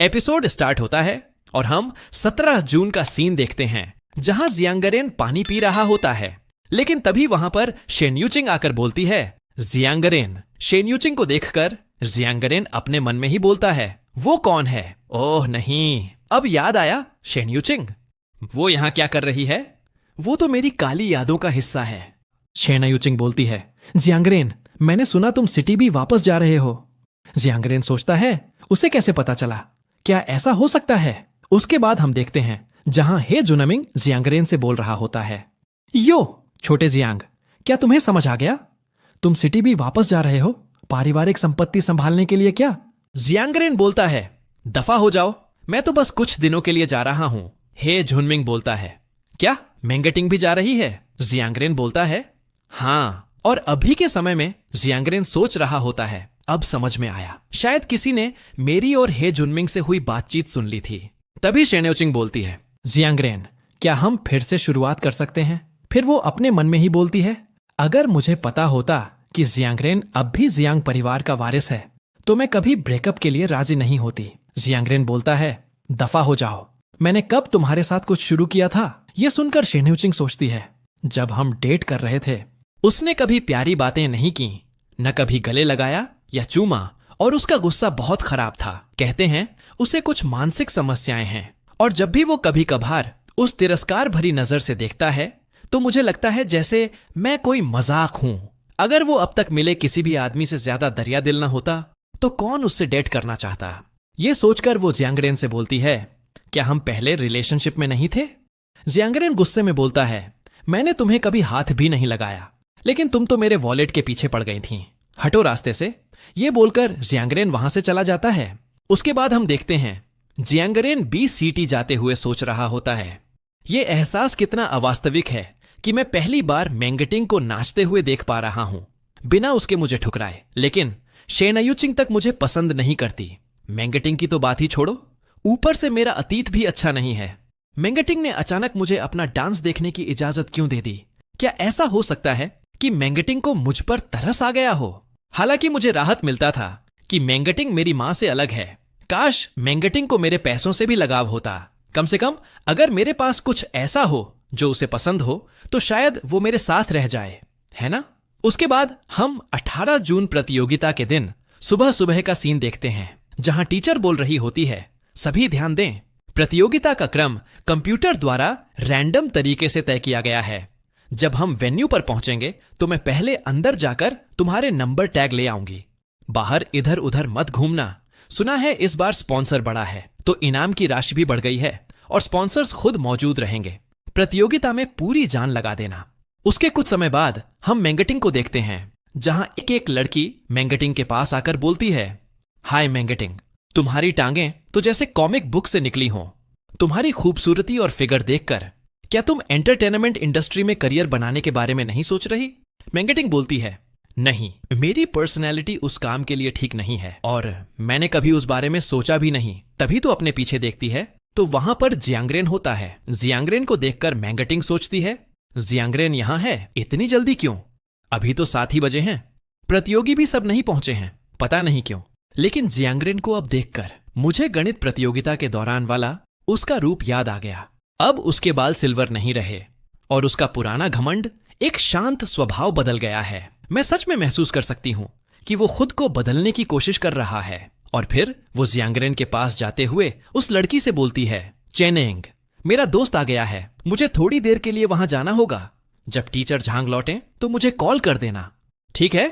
Episode start होता है और हम 17 जून का सीन देखते हैं जहां जियांगरेन पानी पी रहा होता है। लेकिन तभी वहां पर शेन्यूचिंग आकर बोलती है जियांगरेन। शेन्यूचिंग को देखकर जियांगरेन अपने मन में ही बोलता है वो कौन है? ओह नहीं, अब याद आया शेन्यूचिंग। वो यहां क्या कर रही है? वो तो मेरी काली यादों का हिस्सा है। शेन्यूचिंग बोलती है जियांगरेन, मैंने सुना तुम सिटी भी वापस जा रहे हो। जियांगरेन सोचता है उसे कैसे पता चला? क्या ऐसा हो सकता है? उसके बाद हम देखते हैं जहां हे जुनमिंग जियांगरेन से बोल रहा होता है यो छोटे जियांग, क्या तुम्हें समझ आ गया? तुम सिटी भी वापस जा रहे हो पारिवारिक संपत्ति संभालने के लिए क्या? जियांगरेन बोलता है दफा हो जाओ, मैं तो बस कुछ दिनों के लिए जा रहा हूं। हे जुनमिंग बोलता है क्या मेंगटिंग भी जा रही है? जियांगरेन बोलता है हां। और अभी के समय में जियांगरेन सोच रहा होता है अब समझ में आया, शायद किसी ने मेरी और हे जुनमिंग से हुई बातचीत सुन ली थी। तभी शेन्यूचिंग बोलती है जियांगरेन, क्या हम फिर से शुरुआत कर सकते हैं? फिर वो अपने मन में ही बोलती है अगर मुझे पता होता कि जियांगरेन अब भी जियांग परिवार का वारिस है तो मैं कभी ब्रेकअप के लिए राजी नहीं होती। जियांगरेन बोलता है दफा हो जाओ, मैंने कब तुम्हारे साथ कुछ शुरू किया था? यह सुनकर शेन्यूचिंग सोचती है जब हम डेट कर रहे थे उसने कभी प्यारी बातें नहीं की, न कभी गले लगाया या चूमा, और उसका गुस्सा बहुत खराब था। कहते हैं उसे कुछ मानसिक समस्याएं हैं और जब भी वो कभी कभार उस तिरस्कार भरी नजर से देखता है तो मुझे लगता है जैसे मैं कोई मजाक हूं। अगर वो अब तक मिले किसी भी आदमी से ज्यादा दरिया दिल न होता तो कौन उससे डेट करना चाहता? ये सोचकर वो जियांगरेन से बोलती है क्या हम पहले रिलेशनशिप में नहीं थे? जियांगरेन गुस्से में बोलता है मैंने तुम्हें कभी हाथ भी नहीं लगाया, लेकिन तुम तो मेरे वॉलेट के पीछे पड़ गई थीं। हटो रास्ते से। ये बोलकर जियांगरेन वहां से चला जाता है। उसके बाद हम देखते हैं जियांगरेन BCT जाते हुए सोच रहा होता है ये एहसास कितना अवास्तविक है कि मैं पहली बार मेंगटिंग को नाचते हुए देख पा रहा हूं बिना उसके मुझे ठुकराए। लेकिन शेन्यूचिंग तक मुझे पसंद नहीं करती। मेंगटिंग की तो बात ही छोड़ो, ऊपर से मेरा अतीत भी अच्छा नहीं है। मेंगटिंग ने अचानक मुझे अपना डांस देखने की इजाजत क्यों दे दी? क्या ऐसा हो सकता है कि मेंगटिंग को मुझ पर तरस आ गया हो? हालांकि मुझे राहत मिलता था कि मेंगटिंग मेरी मां से अलग है। काश मेंगटिंग को मेरे पैसों से भी लगाव होता। कम से कम अगर मेरे पास कुछ ऐसा हो जो उसे पसंद हो तो शायद वो मेरे साथ रह जाए, है ना? उसके बाद हम 18 जून प्रतियोगिता के दिन सुबह सुबह का सीन देखते हैं जहां टीचर बोल रही होती है सभी ध्यान दें, प्रतियोगिता का क्रम कंप्यूटर द्वारा रैंडम तरीके से तय किया गया है। जब हम वेन्यू पर पहुंचेंगे तो मैं पहले अंदर जाकर तुम्हारे नंबर टैग ले आऊंगी। बाहर इधर उधर मत घूमना। सुना है इस बार स्पॉन्सर बढ़ा है तो इनाम की राशि भी बढ़ गई है और स्पॉन्सर्स खुद मौजूद रहेंगे। प्रतियोगिता में पूरी जान लगा देना। उसके कुछ समय बाद हम मेंगटिंग को देखते हैं जहां एक एक लड़की मेंगटिंग के पास आकर बोलती है हाय मेंगटिंग, तुम्हारी टांगें तो जैसे कॉमिक बुक से निकली हों। तुम्हारी खूबसूरती और फिगर देखकर क्या तुम एंटरटेनमेंट इंडस्ट्री में करियर बनाने के बारे में नहीं सोच रही? मेंगटिंग बोलती है नहीं, मेरी पर्सनैलिटी उस काम के लिए ठीक नहीं है और मैंने कभी उस बारे में सोचा भी नहीं। तभी तो अपने पीछे देखती है तो वहां पर जियांगरेन होता है। जियांगरेन को देखकर मेंगटिंग सोचती है जियांगरेन यहां है, इतनी जल्दी क्यों? अभी तो 7 ही बजे हैं। प्रतियोगी भी सब नहीं पहुंचे हैं, पता नहीं क्यों। लेकिन जियांगरेन को अब देखकर मुझे गणित प्रतियोगिता के दौरान वाला उसका रूप याद आ गया। अब उसके बाल सिल्वर नहीं रहे और उसका पुराना घमंड एक शांत स्वभाव बदल गया है। मैं सच में महसूस कर सकती हूं कि वो खुद को बदलने की कोशिश कर रहा है। और फिर वो जियांगरेन के पास जाते हुए उस लड़की से बोलती है चेनेंग, मेरा दोस्त आ गया है, मुझे थोड़ी देर के लिए वहां जाना होगा। जब टीचर झांग लौटे तो मुझे कॉल कर देना, ठीक है?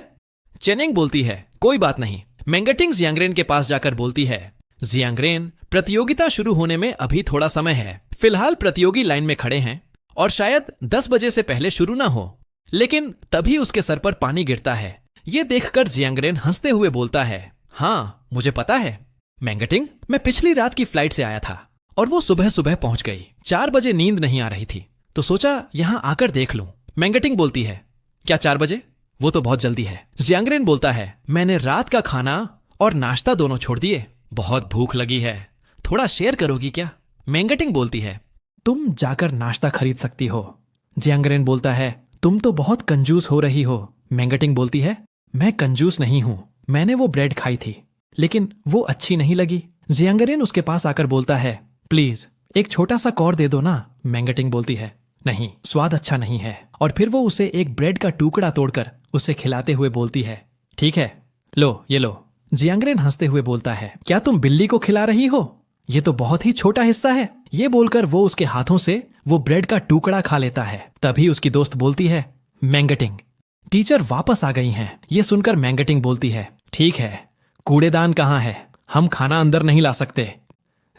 चेनेंग बोलती है कोई बात नहीं। मेंगटिंग जियांगरेन के पास जाकर बोलती है जियांगरेन, प्रतियोगिता शुरू होने में अभी थोड़ा समय है। फिलहाल प्रतियोगी लाइन में खड़े हैं और शायद 10 बजे से पहले शुरू ना हो। लेकिन तभी उसके सर पर पानी गिरता है। यह देखकर जियांगरेन हंसते हुए बोलता है हां मुझे पता है मेंगटिंग, मैं पिछली रात की फ्लाइट से आया था और वो सुबह सुबह पहुंच गई। 4 बजे नींद नहीं आ रही थी तो सोचा यहां आकर देख लूं। मेंगटिंग बोलती है क्या 4 बजे? वो तो बहुत जल्दी है। जियांगरेन बोलता है मैंने रात का खाना और नाश्ता दोनों छोड़ दिए, बहुत भूख लगी है, थोड़ा शेयर करोगी क्या? मेंगटिंग बोलती है तुम जाकर नाश्ता खरीद सकती हो। जियांगरेन बोलता है तुम तो बहुत कंजूस हो रही हो। मेंगटिंग बोलती है मैं कंजूस नहीं हूं, मैंने वो ब्रेड खाई थी लेकिन वो अच्छी नहीं लगी। जियांगरेन उसके पास आकर बोलता है, प्लीज एक छोटा सा कौर दे दो ना। मैंगटिंग बोलती है, नहीं, स्वाद अच्छा नहीं है। और फिर वो उसे एक ब्रेड का टुकड़ा तोड़कर उसे खिलाते हुए बोलती है, ठीक है, लो ये लो। जियांगरेन हंसते हुए बोलता है, क्या तुम बिल्ली को खिला रही हो? ये तो बहुत ही छोटा हिस्सा है। ये बोलकर वो उसके हाथों से वो ब्रेड का टुकड़ा खा लेता है। तभी उसकी दोस्त बोलती है, मैंगटिंग, टीचर वापस आ गई हैं। ये सुनकर मैंगटिंग बोलती है, ठीक है, कूड़ेदान कहाँ है? हम खाना अंदर नहीं ला सकते।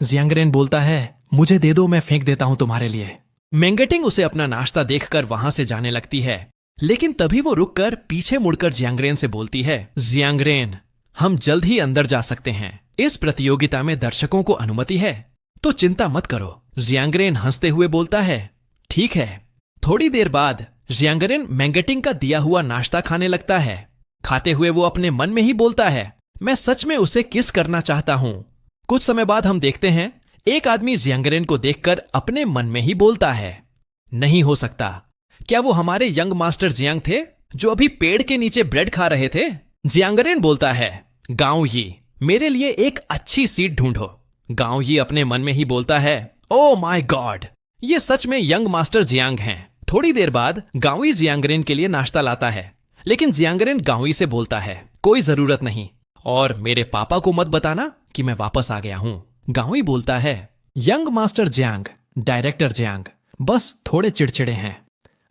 जियांगरेन बोलता है, मुझे दे दो, मैं फेंक देता हूं तुम्हारे लिए। मैंगटिंग उसे अपना नाश्ता देखकर वहां से जाने लगती है, लेकिन तभी वो रुककर पीछे मुड़कर जियांगरेन से बोलती है, जियांगरेन, हम जल्द ही अंदर जा सकते हैं। इस प्रतियोगिता में दर्शकों को अनुमति है, तो चिंता मत करो। जियांगरेन हंसते हुए बोलता है, ठीक है। थोड़ी देर बाद जियांगरेन मैंगटिंग का दिया हुआ नाश्ता खाने लगता है। खाते हुए वो अपने मन में ही बोलता है, मैं सच में उसे किस करना चाहता हूं। कुछ समय बाद हम देखते हैं एक आदमी जियांगरेन को देखकर अपने मन में ही बोलता है, नहीं हो सकता, क्या वो हमारे यंग मास्टर जियांग थे जो अभी पेड़ के नीचे ब्रेड खा रहे थे? जियांगरेन बोलता है, गांव यी, मेरे लिए एक अच्छी सीट ढूंढो। गांव यी अपने मन में ही बोलता है, ओ माय गॉड, ये सच में यंग मास्टर जियांग हैं। थोड़ी देर बाद गांवी जियांगरेन के लिए नाश्ता लाता है, लेकिन जियांगरेन गांवी से बोलता है, कोई जरूरत नहीं, और मेरे पापा को मत बताना कि मैं वापस आ गया हूं। गांवी बोलता है, young master Jiang, director Jiang बस थोड़े चिड़चिड़े हैं।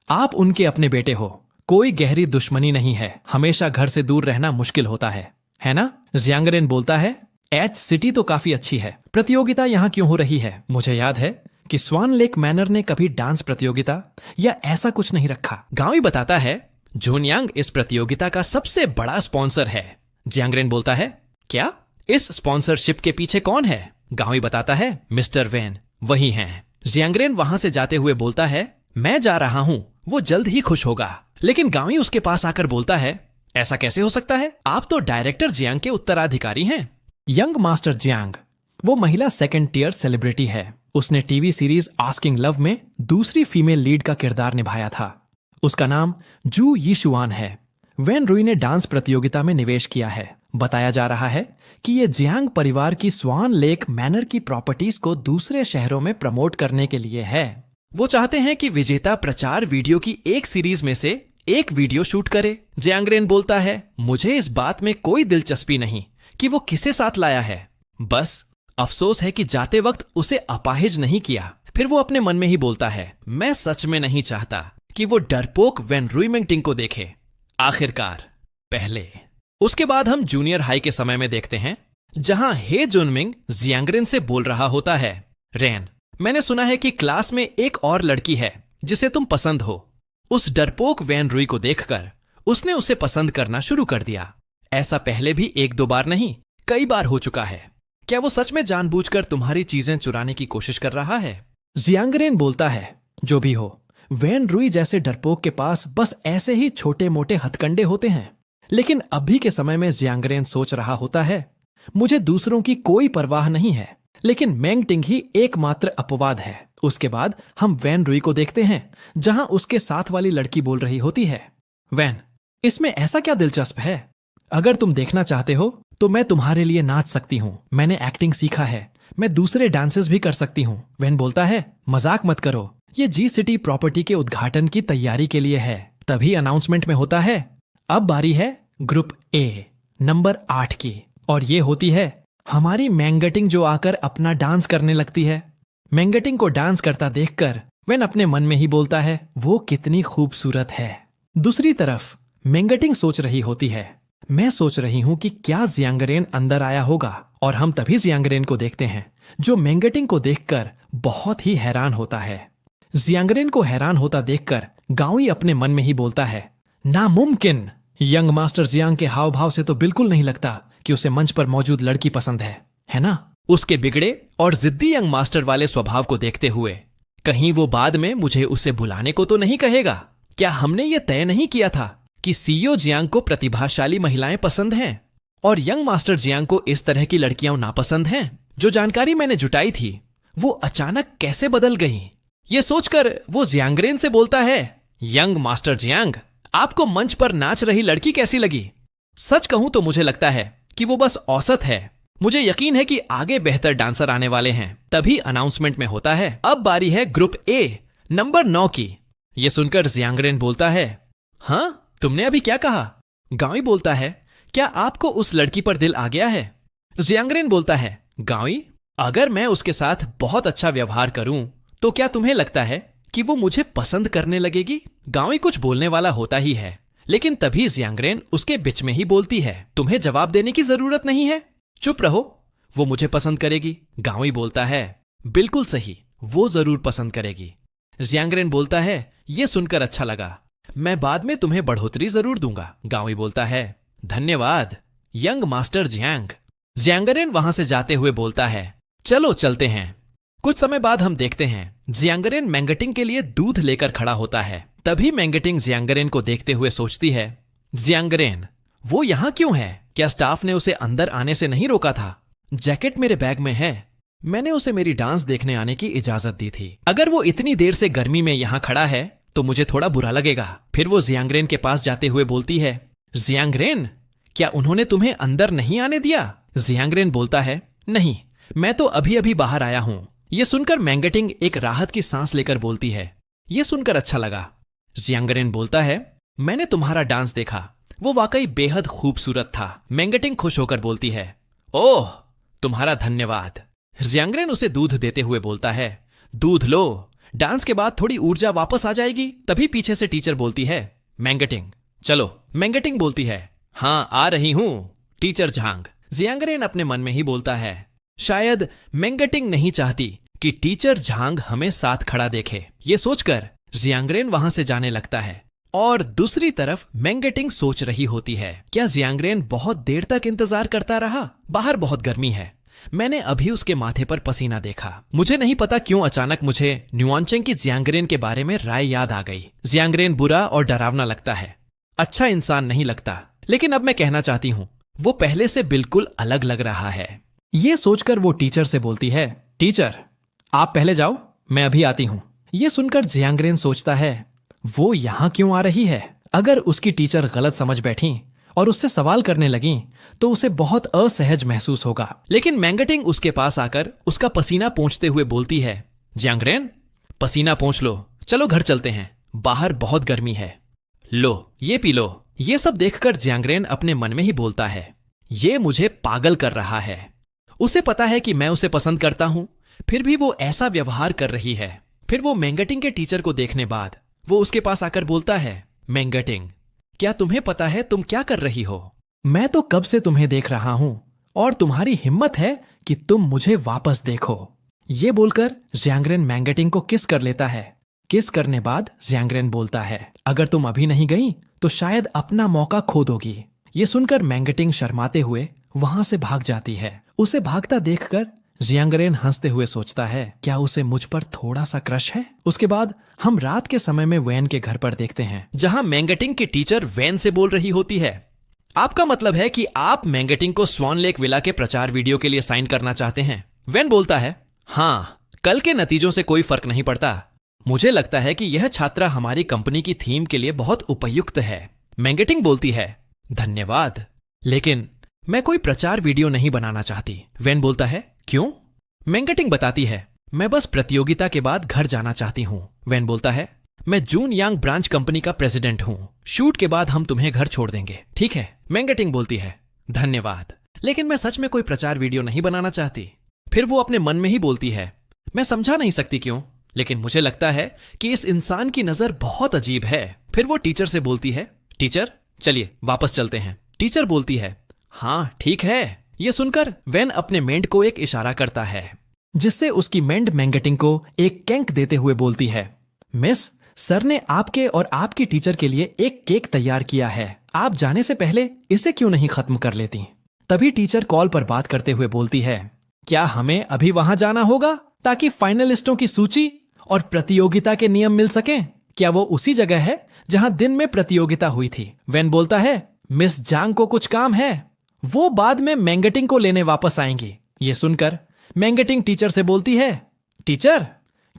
आप उनके अपने बेटे हो, कोई गहरी दुश्मनी नहीं है। हमेशा घर से दूर रहना मुश्किल होता है ना? जियांगरेन बोलता है, एच सिटी तो काफी अच्छी है, प्रतियोगिता यहाँ क्यों हो रही है? मुझे याद है कि स्वान लेक मैनर ने कभी डांस प्रतियोगिता या ऐसा कुछ नहीं रखा। गांवी बताता है, जोनयांग इस प्रतियोगिता का सबसे बड़ा स्पॉन्सर है। जियांगरेन बोलता है, क्या? इस स्पॉन्सरशिप के पीछे कौन है? गांवी बताता है, मिस्टर वेन, वही हैं। जियांगरेन वहां से जाते हुए बोलता है, मैं जा रहा हूं, वो जल्द ही खुश होगा। लेकिन गांवी उसके पास आकर बोलता है, ऐसा कैसे हो सकता है? आप तो डायरेक्टर जियांग के उत्तराधिकारी हैं। यंग मास्टर जियांग वो महिला सेकंड टियर सेलिब्रिटी है। उसने टीवी सीरीज आस्किंग लव में दूसरी फीमेल लीड का किरदार निभाया था। उसका नाम जू यीशुआन है। वेन रुई ने डांस प्रतियोगिता में निवेश किया है। बताया जा रहा है कि ये जियांग परिवार की स्वान लेक मैनर की प्रॉपर्टीज को दूसरे शहरों में प्रमोट करने के लिए है। वो चाहते हैं कि विजेता प्रचार वीडियो की एक सीरीज में से एक वीडियो शूट करे। जियांगरेन बोलता है, मुझे इस बात में कोई दिलचस्पी नहीं कि वो किसे साथ लाया है, बस अफसोस है कि जाते वक्त उसे अपाहिज नहीं किया। फिर वो अपने मन में ही बोलता है, मैं सच में नहीं चाहता कि वो डरपोक वेन रुईमेंटिंग को देखे। आखिरकार पहले। उसके बाद हम जूनियर हाई के समय में देखते हैं, जहां हे जुनमिंग जियांगरेन से बोल रहा होता है, रेन, मैंने सुना है कि क्लास में एक और लड़की है जिसे तुम पसंद हो। उस डरपोक वेन रुई को देखकर उसने उसे पसंद करना शुरू कर दिया। ऐसा पहले भी एक दो बार नहीं, कई बार हो चुका है। क्या वो सच में जानबूझकर तुम्हारी चीजें चुराने की कोशिश कर रहा है? जियांगरेन बोलता है, जो भी हो, वेन रुई जैसे डरपोक के पास बस ऐसे ही छोटे मोटे हथकंडे होते हैं। लेकिन अभी के समय में जियांगरेन सोच रहा होता है, मुझे दूसरों की कोई परवाह नहीं है, लेकिन मैंगटिंग ही एकमात्र अपवाद है। उसके बाद हम वेन रुई को देखते हैं, जहां उसके साथ वाली लड़की बोल रही होती है, वैन, इसमें ऐसा क्या दिलचस्प है? अगर तुम देखना चाहते हो तो मैं तुम्हारे लिए नाच सकती हूँ। मैंने एक्टिंग सीखा है, मैं दूसरे डांसेस भी कर सकती हूँ। वैन बोलता है, मजाक मत करो, ये जी सिटी प्रॉपर्टी के उद्घाटन की तैयारी के लिए है। तभी अनाउंसमेंट में होता है, अब बारी है ग्रुप ए नंबर 8 की, और ये होती है हमारी मैंगटिंग, जो आकर अपना डांस करने लगती है। मैंगटिंग को डांस करता देखकर वैन अपने मन में ही बोलता है, वो कितनी खूबसूरत है। दूसरी तरफ मैंगटिंग सोच रही होती है, मैं सोच रही हूं कि क्या जियांगरेन अंदर आया होगा। और हम तभी जियांगरेन को देखते हैं, जो मैंगटिंग को देखकर बहुत ही हैरान होता है। जियांगरेन को हैरान होता देखकर गांवी अपने मन में ही बोलता है, नामुमकिन, यंग मास्टर जियांग के हाव भाव से तो बिल्कुल नहीं लगता कि उसे मंच पर मौजूद लड़की पसंद है ना? उसके बिगड़े और जिद्दी यंग मास्टर वाले स्वभाव को देखते हुए कहीं वो बाद में मुझे उसे बुलाने को तो नहीं कहेगा? क्या हमने ये तय नहीं किया था कि सीईओ जियांग को प्रतिभाशाली महिलाएं पसंद हैं और यंग मास्टर जियांग को इस तरह की लड़कियां नापसंद हैं? जो जानकारी मैंने जुटाई थी वो अचानक कैसे बदल गई? ये सोचकर वो जियांगरेन से बोलता है, यंग मास्टर जियांग, आपको मंच पर नाच रही लड़की कैसी लगी? सच कहूं तो मुझे लगता है कि वो बस औसत है। मुझे यकीन है कि आगे बेहतर डांसर आने वाले हैं। तभी अनाउंसमेंट में होता है, अब बारी है ग्रुप ए नंबर 9 की। ये सुनकर जियांगरेन बोलता है, हाँ तुमने अभी क्या कहा? गावी बोलता है, क्या आपको उस लड़की पर दिल आ गया है? जियांगरेन बोलता है, गावी, अगर मैं उसके साथ बहुत अच्छा व्यवहार करूं तो क्या तुम्हें लगता है कि वो मुझे पसंद करने लगेगी? गावी कुछ बोलने वाला होता ही है, लेकिन तभी जियांगरेन उसके बीच में ही बोलती है, तुम्हें जवाब देने की जरूरत नहीं है, चुप रहो, वो मुझे पसंद करेगी। गावी बोलता है, बिल्कुल सही, वो जरूर पसंद करेगी। जियांगरेन बोलता है, ये सुनकर अच्छा लगा, मैं बाद में तुम्हें बढ़ोतरी जरूर दूंगा। गावी बोलता है, धन्यवाद यंग मास्टर जियांग। जियांगरेन वहां से जाते हुए बोलता है, चलो चलते हैं। कुछ समय बाद हम देखते हैं जियांगरेन मैंगटिंग के लिए दूध लेकर खड़ा होता है। तभी मैंगटिंग जियांगरेन को देखते हुए सोचती है, जियांगरेन वो यहां क्यों है? क्या स्टाफ ने उसे अंदर आने से नहीं रोका था? जैकेट मेरे बैग में है, मैंने उसे मेरी डांस देखने आने की इजाजत दी थी। अगर वो इतनी देर से गर्मी में यहां खड़ा है तो मुझे थोड़ा बुरा लगेगा। फिर वो जियांगरेन के पास जाते हुए बोलती है, जियांगरेन क्या उन्होंने तुम्हें अंदर नहीं आने दिया? जियांगरेन बोलता है, नहीं, मैं तो अभी अभी बाहर आया हूं। यह सुनकर मैंगटिंग एक राहत की सांस लेकर बोलती है, यह सुनकर अच्छा लगा। जियांगरेन बोलता है, मैंने तुम्हारा डांस देखा, वो वाकई बेहद खूबसूरत था। मैंगटिंग खुश होकर बोलती है, ओह तुम्हारा धन्यवाद। जियांगरेन उसे दूध देते हुए बोलता है, दूध लो, डांस के बाद थोड़ी ऊर्जा वापस आ जाएगी। तभी पीछे से टीचर बोलती है, मैंगटिंग चलो। मैंगटिंग बोलती है, हां आ रही हूं टीचर झांग। जियांगरेन अपने मन में ही बोलता है, शायद मैंगटिंग नहीं चाहती कि टीचर झांग हमें साथ खड़ा देखे। ये सोचकर जियांगरेन वहां से जाने लगता है और दूसरी तरफ मैंगटिंग सोच रही होती है, क्या जियांगरेन बहुत देर तक इंतजार करता रहा? बाहर बहुत गर्मी है, मैंने अभी उसके माथे पर पसीना देखा। मुझे नहीं पता क्यों अचानक मुझे न्यूआनचेंग की जियांगरेन के बारे में राय याद आ गई। जियांगरेन बुरा और डरावना लगता है, अच्छा इंसान नहीं लगता, लेकिन अब मैं कहना चाहती हूं वो पहले से बिल्कुल अलग लग रहा है। ये सोचकर वो टीचर से बोलती है, टीचर आप पहले जाओ, मैं अभी आती हूं। यह सुनकर जियांगरेन सोचता है, वो यहां क्यों आ रही है? अगर उसकी टीचर गलत समझ बैठी और उससे सवाल करने लगी तो उसे बहुत असहज महसूस होगा। लेकिन मैंगटिंग उसके पास आकर उसका पसीना पोंछते हुए बोलती है, जियांगरेन पसीना पोंछ लो, चलो घर चलते हैं, बाहर बहुत गर्मी है, लो ये पी लो। ये सब देखकर जियांगरेन अपने मन में ही बोलता है, ये मुझे पागल कर रहा है। उसे पता है कि मैं उसे पसंद करता हूं, फिर भी वो ऐसा व्यवहार कर रही है। फिर वो मैंगटिंग के टीचर को देखने बाद वो उसके पास आकर बोलता है, मैंगटिंग क्या तुम्हें पता है तुम क्या कर रही हो? मैं तो कब से तुम्हें देख रहा हूं और तुम्हारी हिम्मत है कि तुम मुझे वापस देखो। ये बोलकर जियांगरेन मैंगटिंग को किस कर लेता है। किस करने बाद जियांगरेन बोलता है, अगर तुम अभी नहीं गई तो शायद अपना मौका खो दोगी। ये सुनकर मैंगटिंग शर्माते हुए वहां से भाग जाती है। उसे भागता देखकर जियांगरेन हंसते हुए सोचता है, क्या उसे मुझ पर थोड़ा सा क्रश है? उसके बाद हम रात के समय में वैन के घर पर देखते हैं, जहां मैंगटिंग की टीचर वैन से बोल रही होती है, आपका मतलब है कि आप मैंगटिंग को स्वान लेक विला के प्रचार वीडियो के लिए साइन करना चाहते हैं? वैन बोलता है, हां, कल के नतीजों से कोई फर्क नहीं पड़ता, मुझे लगता है कि यह छात्रा हमारी कंपनी की थीम के लिए बहुत उपयुक्त है। मैंगटिंग बोलती है, धन्यवाद, लेकिन मैं कोई प्रचार वीडियो नहीं बनाना चाहती। वैन बोलता है, क्यों? मैंगटिंग बताती है, मैं बस प्रतियोगिता के बाद घर जाना चाहती हूं। वैन बोलता है, मैं जून यांग ब्रांच कंपनी का प्रेसिडेंट हूं, शूट के बाद हम तुम्हें घर छोड़ देंगे, ठीक है? मैंगटिंग बोलती है, धन्यवाद, लेकिन मैं सच में कोई प्रचार वीडियो नहीं बनाना चाहती। फिर वो अपने मन में ही बोलती है, मैं समझा नहीं सकती क्यों, लेकिन मुझे लगता है कि इस इंसान की नजर बहुत अजीब है। फिर वो टीचर से बोलती है, टीचर चलिए वापस चलते हैं। टीचर बोलती है, हाँ ठीक है। यह सुनकर वैन अपने मेंढ को एक इशारा करता है, जिससे उसकी मेंढ मैंगटिंग को एक केक देते हुए बोलती है, मिस, सर ने आपके और आपकी टीचर के लिए एक केक तैयार किया है, आप जाने से पहले इसे क्यों नहीं खत्म कर लेती? तभी टीचर कॉल पर बात करते हुए बोलती है, क्या हमें अभी वहां जाना होगा ताकि फाइनलिस्टों की सूची और प्रतियोगिता के नियम मिल सकें? क्या वो उसी जगह है जहां दिन में प्रतियोगिता हुई थी? वैन बोलता है, मिस जांग को कुछ काम है, वो बाद में मैंगटिंग को लेने वापस आएंगी। ये सुनकर मैंगटिंग टीचर से बोलती है, टीचर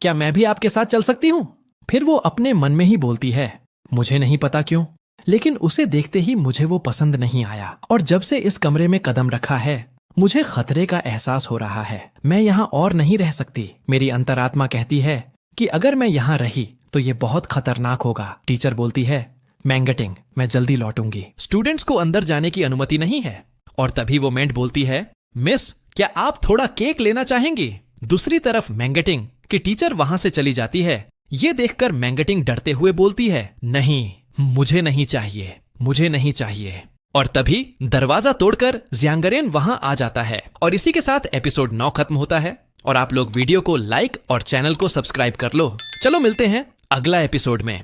क्या मैं भी आपके साथ चल सकती हूं? फिर वो अपने मन में ही बोलती है, मुझे नहीं पता क्यों, लेकिन उसे देखते ही मुझे वो पसंद नहीं आया और जब से इस कमरे में कदम रखा है मुझे खतरे का एहसास हो रहा है। मैं यहाँ और नहीं रह सकती। मेरी अंतरात्मा कहती है कि अगर मैं यहाँ रही तो ये बहुत खतरनाक होगा। टीचर बोलती है, मैंगटिंग, मैं जल्दी लौटूंगी। स्टूडेंट्स को अंदर जाने की अनुमति नहीं है। और तभी वो मेंट बोलती है, मिस, क्या आप थोड़ा केक लेना चाहेंगी? दूसरी तरफ मैंगटिंग की टीचर वहां से चली जाती है। ये देखकर मैंगटिंग डरते हुए बोलती है, नहीं, मुझे नहीं चाहिए, मुझे नहीं चाहिए। और तभी दरवाजा तोड़कर ज़ियांगरेन वहां आ जाता है। और इसी के साथ एपिसोड 9 खत्म होता है। और आप लोग वीडियो को लाइक और चैनल को सब्सक्राइब कर लो। चलो मिलते हैं अगला एपिसोड में।